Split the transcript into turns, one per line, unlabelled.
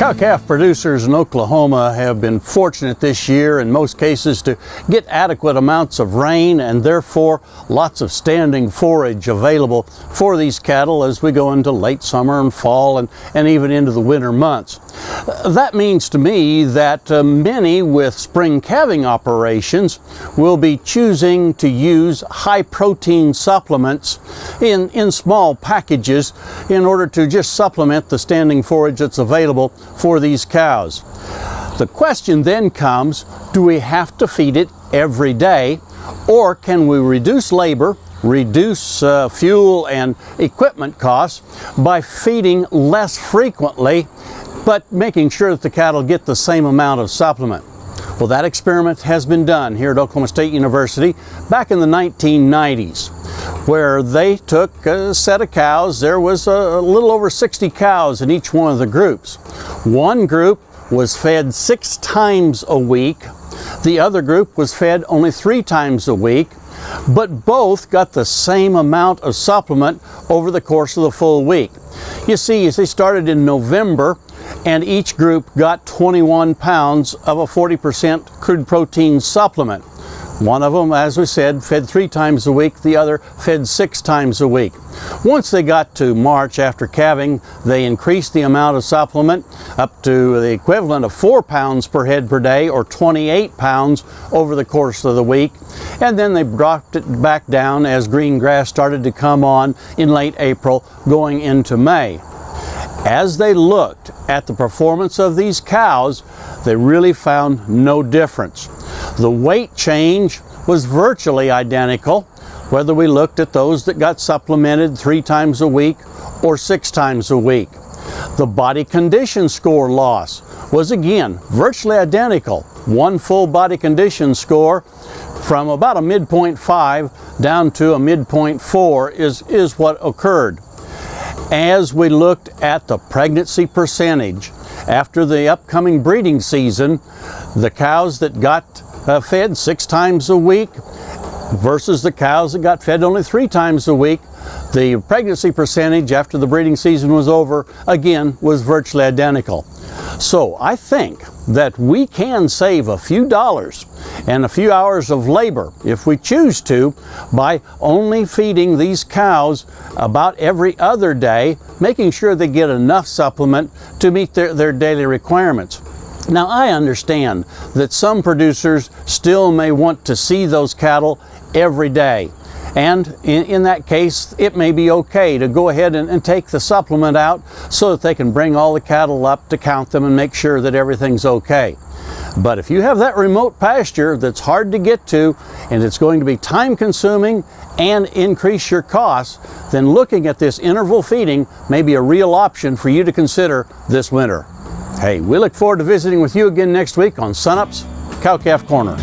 Cow-calf producers in Oklahoma have been fortunate this year in most cases to get adequate amounts of rain and therefore lots of standing forage available for these cattle as we go into late summer and fall and even into the winter months. That means to me that many with spring calving operations will be choosing to use high protein supplements in small packages in order to just supplement the standing forage that's available for these cows. The question then comes, do we have to feed it every day, or can we reduce labor, reduce fuel and equipment costs by feeding less frequently but making sure that the cattle get the same amount of supplement? Well, that experiment has been done here at Oklahoma State University back in the 1990s, where they took a set of cows. There was a little over 60 cows in each one of the groups. One group was fed 6 times a week. The other group was fed only 3 times a week, but both got the same amount of supplement over the course of the full week. You see, as they started in November, and each group got 21 pounds of a 40% crude protein supplement. One of them, as we said, fed 3 times a week, the other fed 6 times a week. Once they got to March after calving, they increased the amount of supplement up to the equivalent of 4 pounds per head per day, or 28 pounds over the course of the week. And then they dropped it back down as green grass started to come on in late April going into May. As they looked at the performance of these cows, they really found no difference. The weight change was virtually identical, whether we looked at those that got supplemented 3 times a week or 6 times a week. The body condition score loss was again virtually identical. One full body condition score from about a midpoint 5 down to a midpoint 4 is what occurred. As we looked at the pregnancy percentage after the upcoming breeding season, the cows that got fed 6 times a week versus the cows that got fed only 3 times a week, the pregnancy percentage after the breeding season was over again was virtually identical. So I think that we can save a few dollars and a few hours of labor, if we choose to, by only feeding these cows about every other day, making sure they get enough supplement to meet their daily requirements. Now, I understand that some producers still may want to see those cattle every day. And in that case, it may be okay to go ahead and take the supplement out so that they can bring all the cattle up to count them and make sure that everything's okay. But if you have that remote pasture that's hard to get to and it's going to be time consuming and increase your costs, then looking at this interval feeding may be a real option for you to consider this winter. Hey, we look forward to visiting with you again next week on Sunup's Cow-Calf Corner.